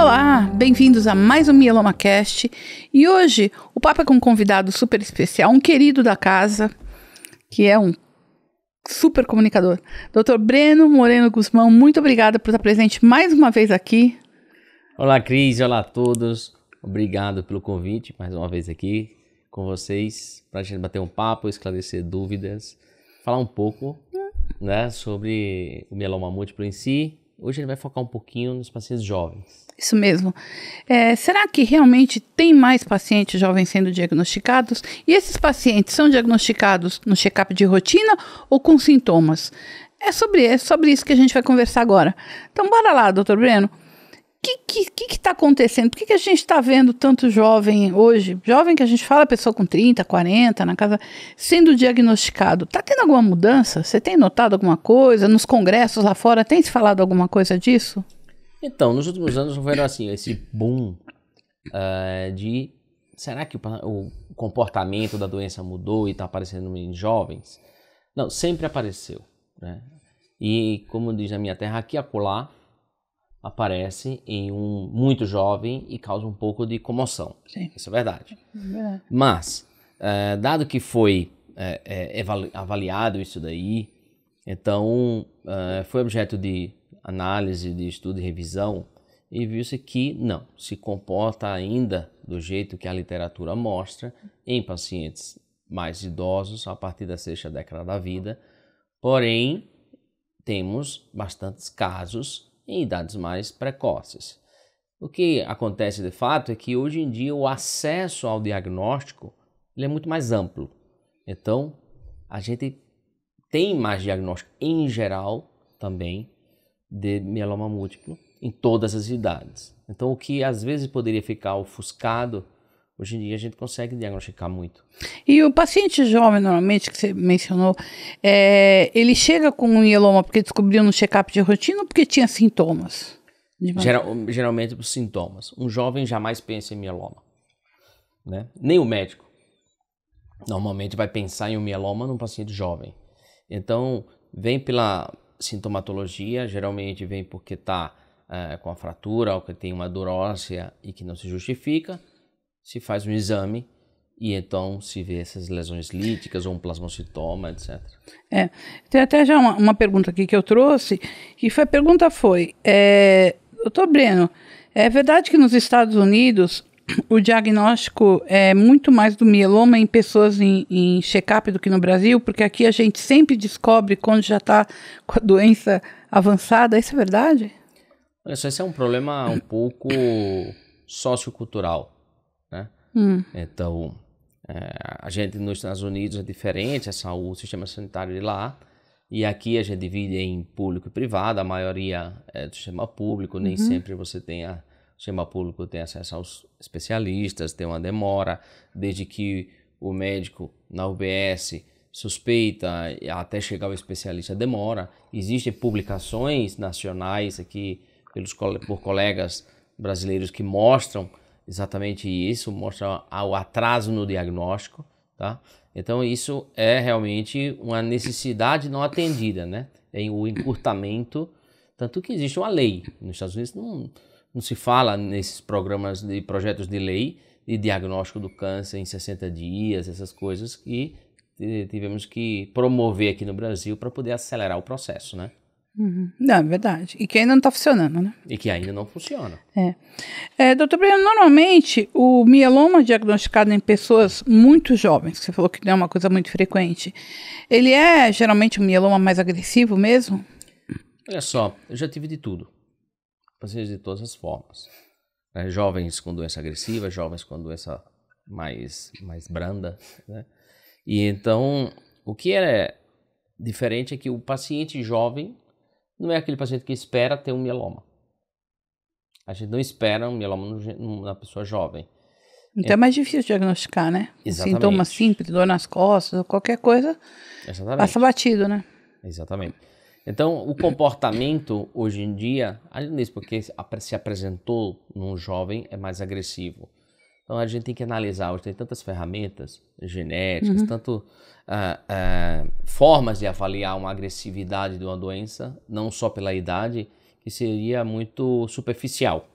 Olá, bem-vindos a mais um MielomaCast. E hoje o papo é com um convidado super especial, um querido da casa, que é um super comunicador. Dr. Breno Moreno Guzmão, muito obrigada por estar presente mais uma vez aqui. Olá, Cris, olá a todos. Obrigado pelo convite, mais uma vez aqui com vocês, para a gente bater um papo, esclarecer dúvidas, falar um pouco, né, sobre o mieloma múltiplo em si. Hoje a gente vai focar um pouquinho nos pacientes jovens. Isso mesmo. Será que realmente tem mais pacientes jovens sendo diagnosticados? E esses pacientes são diagnosticados no check-up de rotina ou com sintomas? É sobre isso que a gente vai conversar agora. Então, bora lá, doutor Breno. O que está acontecendo? Por que a gente está vendo tanto jovem hoje? Jovem que a gente fala, pessoa com 30, 40 na casa, sendo diagnosticado. Está tendo alguma mudança? Você tem notado alguma coisa? Nos congressos lá fora, tem se falado alguma coisa disso? Então, nos últimos anos houveram assim, esse boom de... Será que o comportamento da doença mudou e está aparecendo em jovens? Não, sempre apareceu, né? E como diz na minha terra, aqui e acolá, aparece em um muito jovem e causa um pouco de comoção. Sim. Isso é verdade. Mas, dado que foi avaliado isso daí, então foi objeto de análise, de estudo e revisão, e viu-se que não, se comporta ainda do jeito que a literatura mostra em pacientes mais idosos, a partir da sexta década da vida, porém, temos bastantes casos em idades mais precoces. O que acontece de fato é que hoje em dia o acesso ao diagnóstico ele é muito mais amplo. Então, a gente tem mais diagnóstico em geral também de mieloma múltiplo em todas as idades. Então, o que às vezes poderia ficar ofuscado, hoje em dia a gente consegue diagnosticar muito. E o paciente jovem, normalmente, que você mencionou, ele chega com um mieloma porque descobriu no check-up de rotina ou porque tinha sintomas? Geralmente os sintomas. Um jovem jamais pensa em mieloma, né? Nem o médico normalmente vai pensar em um mieloma num paciente jovem. Então, vem pela sintomatologia, geralmente vem porque está com a fratura ou que tem uma dor óssea e que não se justifica. Se faz um exame e então se vê essas lesões líticas ou um plasmocitoma, etc. Tem até já uma pergunta aqui que eu trouxe, e a pergunta foi, doutor Breno, é verdade que nos Estados Unidos o diagnóstico é muito mais do mieloma em pessoas em check-up do que no Brasil? Porque aqui a gente sempre descobre quando já está com a doença avançada, isso é verdade? Olha só, esse é um problema um pouco sociocultural, né? Então, a gente nos Estados Unidos é diferente, o sistema sanitário de lá, e aqui a gente divide em público e privado, a maioria é do sistema público, nem sempre você tem o sistema público tem acesso aos especialistas, tem uma demora, desde que o médico na UBS suspeita até chegar ao especialista demora. Existem publicações nacionais aqui por colegas brasileiros que mostram exatamente isso, mostra o atraso no diagnóstico, tá? Então isso é realmente uma necessidade não atendida, né? É o encurtamento, tanto que existe uma lei. Nos Estados Unidos não se fala nesses programas de projetos de lei de diagnóstico do câncer em 60 dias, essas coisas que tivemos que promover aqui no Brasil para poder acelerar o processo, né? Não, é verdade. E que ainda não está funcionando, né? E que ainda não funciona. Doutor Breno, normalmente o mieloma diagnosticado em pessoas muito jovens, que você falou que não é uma coisa muito frequente, ele é geralmente um mieloma mais agressivo mesmo? Olha só, eu já tive de tudo. Pacientes de todas as formas. Jovens com doença agressiva, jovens com doença mais branda, né? E então, o que é diferente é que o paciente jovem não é aquele paciente que espera ter um mieloma. A gente não espera um mieloma na pessoa jovem. Então é mais difícil diagnosticar, né? Exatamente. Sintomas simples, dor nas costas, qualquer coisa, passa batido, né? Exatamente. Então, o comportamento hoje em dia, além disso, porque se apresentou num jovem, é mais agressivo. Então, a gente tem que analisar, hoje tem tantas ferramentas genéticas, tanto formas de avaliar uma agressividade de uma doença, não só pela idade, que seria muito superficial.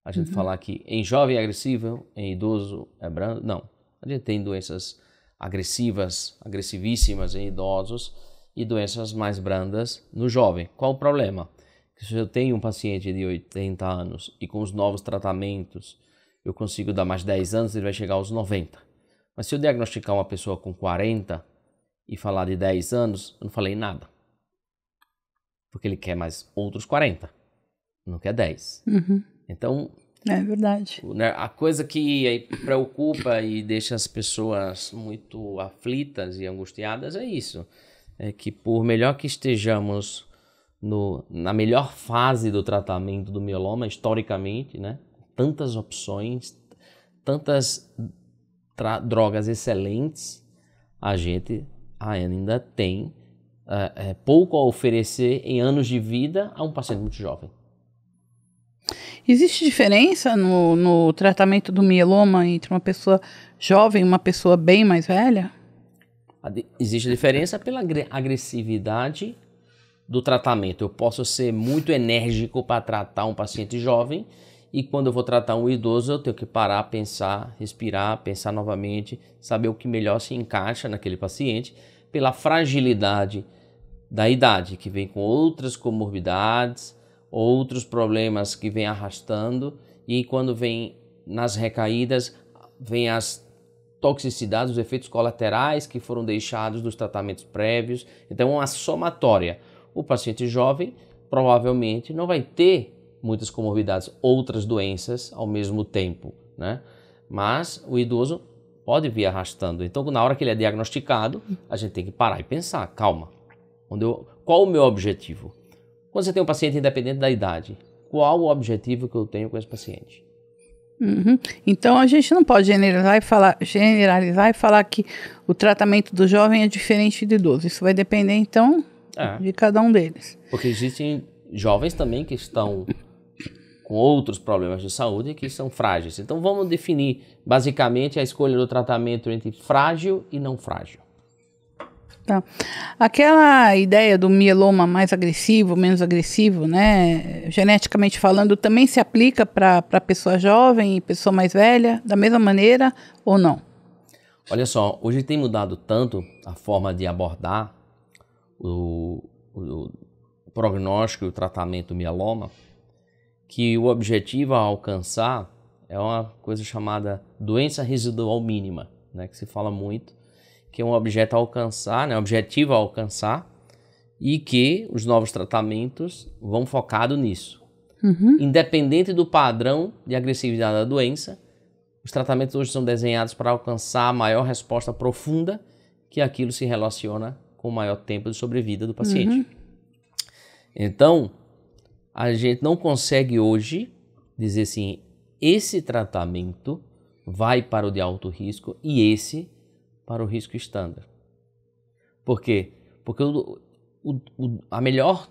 A gente falar que em jovem é agressivo, em idoso é brando. Não. A gente tem doenças agressivas, agressivíssimas em idosos e doenças mais brandas no jovem. Qual o problema? Se eu tenho um paciente de 80 anos e com os novos tratamentos eu consigo dar mais 10 anos, ele vai chegar aos 90. Mas se eu diagnosticar uma pessoa com 40 e falar de 10 anos, eu não falei nada. Porque ele quer mais outros 40, não quer 10. Então, é verdade. A coisa que preocupa e deixa as pessoas muito aflitas e angustiadas é isso. É que por melhor que estejamos na melhor fase do tratamento do mieloma, historicamente, né? Tantas opções, tantas drogas excelentes, a gente ainda tem pouco a oferecer em anos de vida a um paciente muito jovem. Existe diferença no tratamento do mieloma entre uma pessoa jovem e uma pessoa bem mais velha? Existe diferença pela agressividade do tratamento. Eu posso ser muito enérgico para tratar um paciente jovem e quando eu vou tratar um idoso eu tenho que parar, pensar, respirar, pensar novamente, saber o que melhor se encaixa naquele paciente pela fragilidade da idade, que vem com outras comorbidades, outros problemas que vem arrastando e quando vem nas recaídas, vem as toxicidades, os efeitos colaterais que foram deixados dos tratamentos prévios. Então, uma somatória. O paciente jovem provavelmente não vai ter muitas comorbidades, outras doenças ao mesmo tempo, né? Mas o idoso pode vir arrastando. Então, na hora que ele é diagnosticado, a gente tem que parar e pensar, calma, qual o meu objetivo? Quando você tem um paciente independente da idade, qual o objetivo que eu tenho com esse paciente? Então a gente não pode generalizar e falar que o tratamento do jovem é diferente do idoso. Isso vai depender então de cada um deles. Porque existem jovens também que estão com outros problemas de saúde que são frágeis. Então vamos definir basicamente a escolha do tratamento entre frágil e não frágil. Tá. Aquela ideia do mieloma mais agressivo, menos agressivo, né? Geneticamente falando, também se aplica para pessoa jovem e pessoa mais velha, da mesma maneira ou não? Olha só, hoje tem mudado tanto a forma de abordar o prognóstico e o tratamento do mieloma, que o objetivo a alcançar é uma coisa chamada doença residual mínima, né? Que se fala muito, que é um objetivo a alcançar e que os novos tratamentos vão focado nisso. Independente do padrão de agressividade da doença, os tratamentos hoje são desenhados para alcançar a maior resposta profunda, que aquilo se relaciona com o maior tempo de sobrevida do paciente. Então, a gente não consegue hoje dizer assim, esse tratamento vai para o de alto risco e esse para o risco estándar. Por quê? Porque a melhor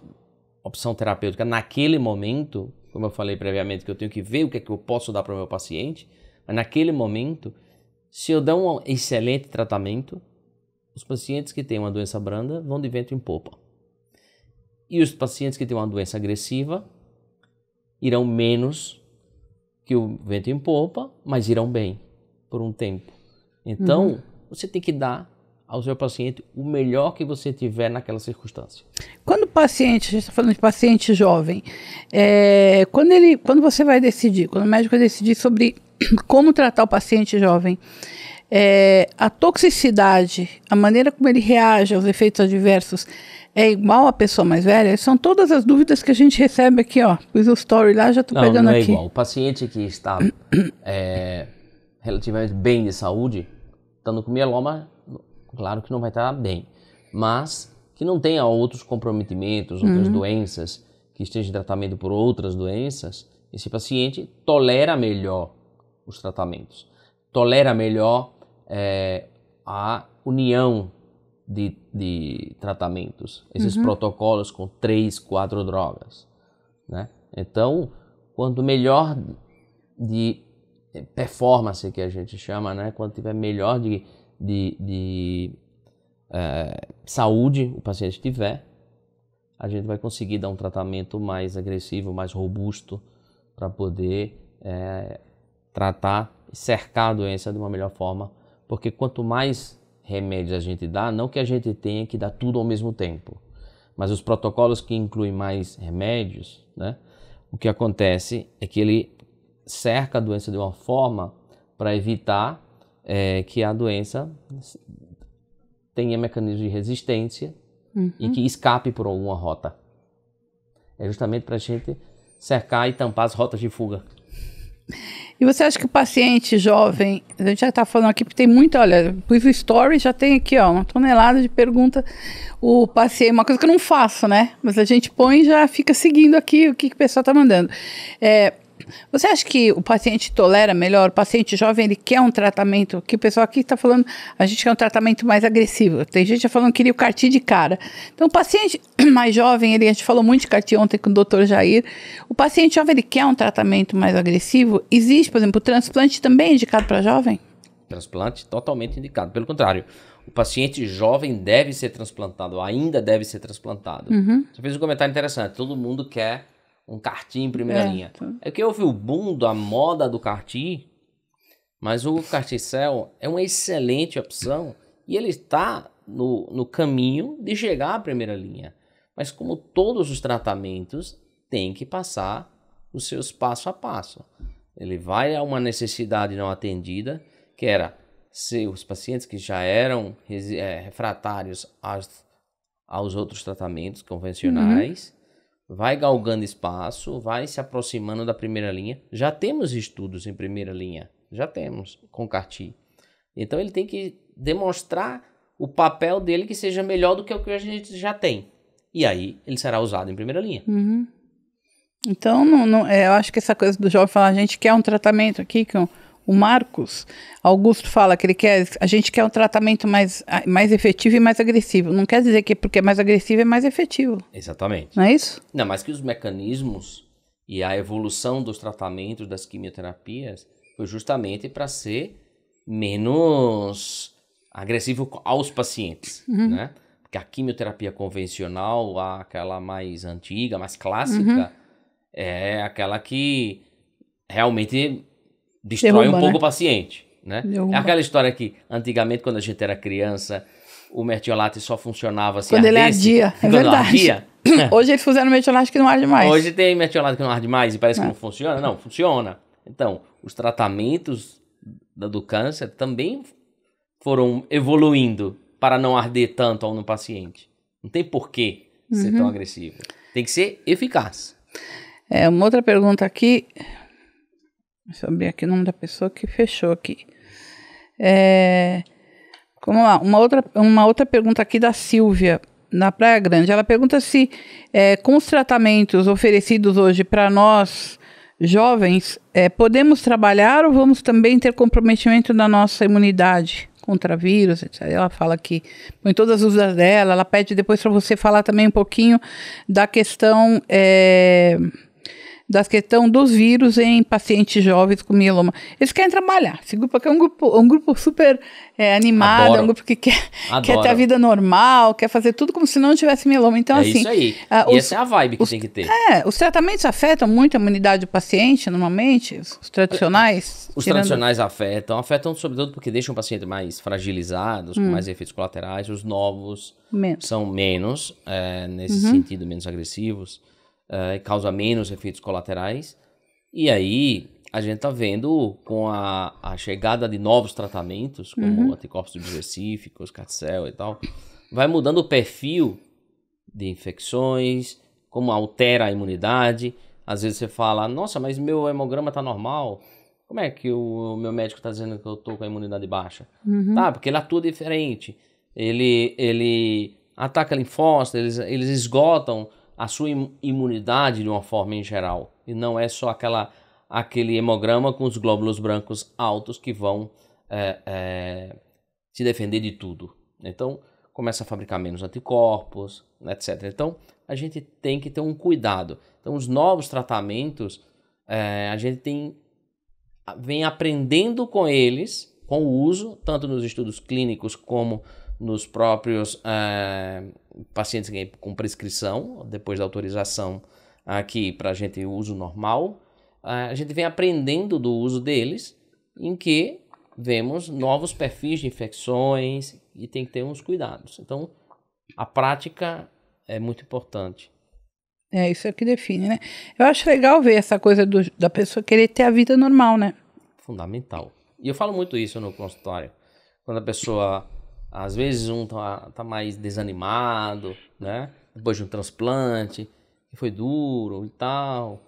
opção terapêutica naquele momento, como eu falei previamente, que eu tenho que ver o que é que eu posso dar para o meu paciente, mas naquele momento, se eu der um excelente tratamento, os pacientes que têm uma doença branda vão de vento em popa. E os pacientes que têm uma doença agressiva irão menos que o vento em popa, mas irão bem por um tempo. Então, você tem que dar ao seu paciente o melhor que você tiver naquela circunstância. Quando o paciente, a gente está falando de paciente jovem, quando você vai decidir, quando o médico vai decidir sobre como tratar o paciente jovem, a toxicidade, a maneira como ele reage aos efeitos adversos é igual à pessoa mais velha? São todas as dúvidas que a gente recebe aqui, ó. Pus o story lá, já estou pegando aqui. Não é igual. O paciente que está relativamente bem de saúde, estando com mieloma, claro que não vai estar bem, mas que não tenha outros comprometimentos, outras doenças, que esteja em tratamento por outras doenças, esse paciente tolera melhor os tratamentos, tolera melhor a união de tratamentos, esses protocolos com 3, 4 drogas, né? Então, quanto melhor de performance, que a gente chama, né? Quando tiver melhor de saúde o paciente tiver, a gente vai conseguir dar um tratamento mais agressivo, mais robusto, para poder tratar e cercar a doença de uma melhor forma, porque quanto mais remédios a gente dá, não que a gente tenha que dar tudo ao mesmo tempo, mas os protocolos que incluem mais remédios, né, o que acontece é que ele cerca a doença de uma forma para evitar que a doença tenha mecanismos de resistência e que escape por alguma rota. É justamente para a gente cercar e tampar as rotas de fuga. E você acha que o paciente jovem, a gente já está falando aqui, porque tem muito, olha, pus o story, já tem aqui, ó, uma tonelada de pergunta. O paciente, uma coisa que eu não faço, né? Mas a gente põe e já fica seguindo aqui o que o pessoal está mandando. Você acha que o paciente tolera melhor? O paciente jovem, ele quer um tratamento, que o pessoal aqui está falando, a gente quer um tratamento mais agressivo. Tem gente já falando que queria o CAR-T de cara. Então, o paciente mais jovem, a gente falou muito de CAR-T ontem com o Dr. Jair. O paciente jovem, ele quer um tratamento mais agressivo? Existe, por exemplo, o transplante também é indicado para jovem? Transplante totalmente indicado. Pelo contrário, o paciente jovem deve ser transplantado, ainda deve ser transplantado. Você fez um comentário interessante. Todo mundo quer um CAR-T em primeira linha. É que houve o boom da moda do CAR-T, mas o CAR-T-cell é uma excelente opção e ele está no caminho de chegar à primeira linha. Mas como todos os tratamentos, tem que passar os seus passo a passo. Ele vai a uma necessidade não atendida, que era se os pacientes que já eram refratários aos outros tratamentos convencionais, vai galgando espaço, vai se aproximando da primeira linha. Já temos estudos em primeira linha, já temos com CAR-T. Então ele tem que demonstrar o papel dele que seja melhor do que o que a gente já tem. E aí ele será usado em primeira linha. Então, eu acho que essa coisa do jovem falar, a gente quer um tratamento aqui, que o Marcos Augusto fala que a gente quer um tratamento mais efetivo e mais agressivo. Não quer dizer que porque é mais agressivo é mais efetivo. Exatamente. Não é isso? Não, mas que os mecanismos e a evolução dos tratamentos, das quimioterapias, foi justamente para ser menos agressivo aos pacientes, né? Porque a quimioterapia convencional, aquela mais antiga, mais clássica, é aquela que realmente destrói um pouco o paciente, né? É aquela história que antigamente, quando a gente era criança, o mertiolate só funcionava se quando ardesse. Ele ardia, é verdade. Hoje eles fizeram mertiolate que não arde mais. Hoje tem mertiolate que não arde mais e parece que não funciona. Não, funciona. Então, os tratamentos do câncer também foram evoluindo para não arder tanto no paciente. Não tem porquê ser tão agressivo. Tem que ser eficaz. Uma outra pergunta aqui. Deixa eu abrir aqui o nome da pessoa que fechou aqui. Vamos lá, uma outra pergunta aqui da Silvia, na Praia Grande. Ela pergunta se, com os tratamentos oferecidos hoje para nós jovens, podemos trabalhar ou vamos também ter comprometimento da nossa imunidade contra vírus, etc. Ela fala aqui, põe todas as dúvidas dela, ela pede depois para você falar também um pouquinho da questão dos vírus em pacientes jovens com mieloma. Eles querem trabalhar. Esse grupo aqui é um grupo super animado, Adoro. é um grupo que quer ter a vida normal, quer fazer tudo como se não tivesse mieloma. Então, assim, isso aí. E essa é a vibe que tem que ter. Os tratamentos afetam muito a imunidade do paciente, normalmente? Os tradicionais? Os tradicionais afetam sobretudo porque deixam o paciente mais fragilizados, com mais efeitos colaterais. Os novos são menos, nesse sentido, menos agressivos. Causa menos efeitos colaterais. E aí a gente está vendo com a chegada de novos tratamentos, como anticorpos específicos, CAR-T-cell e tal, vai mudando o perfil de infecções, como altera a imunidade. Às vezes você fala, nossa, mas meu hemograma está normal. Como é que o meu médico está dizendo que eu estou com a imunidade baixa? Tá, porque ele atua diferente. Ele ataca linfócitos, eles esgotam a sua imunidade de uma forma em geral. E não é só aquele hemograma com os glóbulos brancos altos que vão se defender de tudo. Então, começa a fabricar menos anticorpos, etc. Então, a gente tem que ter um cuidado. Então, os novos tratamentos, a gente vem aprendendo com eles, com o uso, tanto nos estudos clínicos como nos próprios pacientes com prescrição, depois da autorização aqui para a gente uso normal, a gente vem aprendendo do uso deles, em que vemos novos perfis de infecções e tem que ter uns cuidados. Então, a prática é muito importante. É isso que define, né? Eu acho legal ver essa coisa da pessoa querer ter a vida normal, né? Fundamental. E eu falo muito isso no consultório. Quando a pessoa, às vezes, tá mais desanimado, né? Depois de um transplante, que foi duro e tal.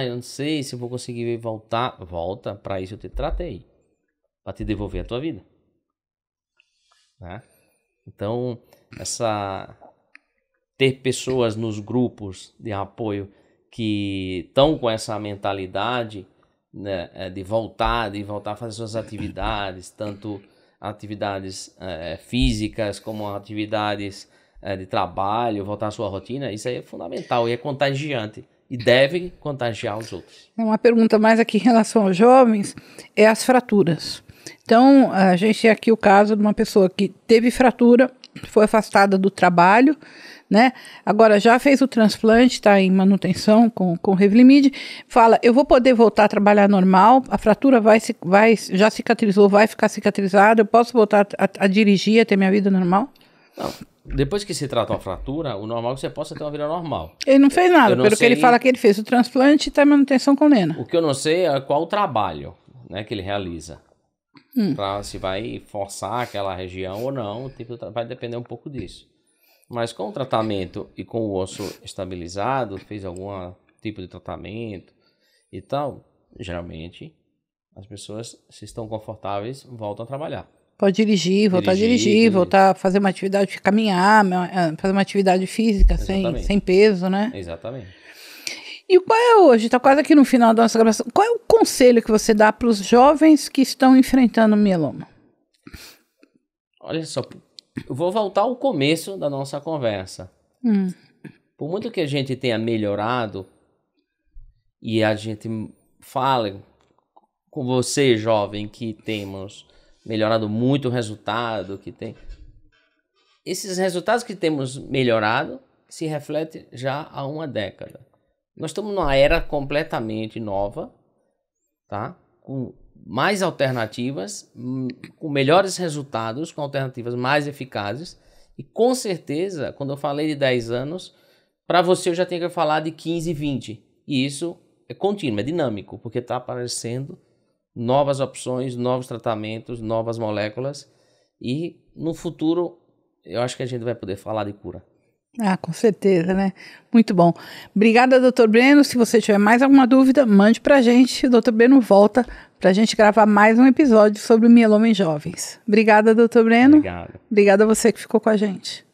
Eu não sei se eu vou conseguir voltar. Volta, para isso eu te tratei. Para te devolver a tua vida. Né? Então, ter pessoas nos grupos de apoio que estão com essa mentalidade, né, de voltar a fazer suas atividades, tanto atividades físicas como atividades de trabalho, voltar à sua rotina, isso aí é fundamental e é contagiante e deve contagiar os outros. Uma pergunta mais aqui em relação aos jovens é as fraturas. Então, a gente tem aqui o caso de uma pessoa que teve fratura, foi afastada do trabalho, né? Agora já fez o transplante, está em manutenção com Revlimid, fala, eu vou poder voltar a trabalhar normal, a fratura já cicatrizou, vai ficar cicatrizada, eu posso voltar a dirigir, a ter minha vida normal? Não. Depois que se trata uma fratura, o normal é que você possa ter uma vida normal. Ele não fez nada, pelo que ele fala que ele fez o transplante e está em manutenção com Lena. O que eu não sei é qual o trabalho, né, que ele realiza. Se vai forçar aquela região ou não, vai depender um pouco disso. Mas com o tratamento e com o osso estabilizado, fez algum tipo de tratamento e tal, geralmente as pessoas, se estão confortáveis, voltam a trabalhar. Pode voltar a dirigir, voltar a fazer uma atividade, caminhar, fazer uma atividade física sem peso, né? Exatamente. E qual é hoje, está quase aqui no final da nossa gravação, qual é o conselho que você dá para os jovens que estão enfrentando o mieloma? Olha só, eu vou voltar ao começo da nossa conversa. Por muito que a gente tenha melhorado e a gente fala com você, jovem, que temos melhorado muito o resultado, esses resultados que temos melhorado se refletem já há uma década. Nós estamos numa era completamente nova, tá? Com mais alternativas, com melhores resultados, com alternativas mais eficazes. E com certeza, quando eu falei de 10 anos, para você eu já tenho que falar de 15, 20. E isso é contínuo, é dinâmico, porque está aparecendo novas opções, novos tratamentos, novas moléculas. E no futuro, eu acho que a gente vai poder falar de cura. Com certeza, né? Muito bom. Obrigada, Dr. Breno. Se você tiver mais alguma dúvida, mande pra gente. O Dr. Breno volta pra gente gravar mais um episódio sobre o mieloma em jovens. Obrigada, Dr. Breno. Obrigado. Obrigada a você que ficou com a gente.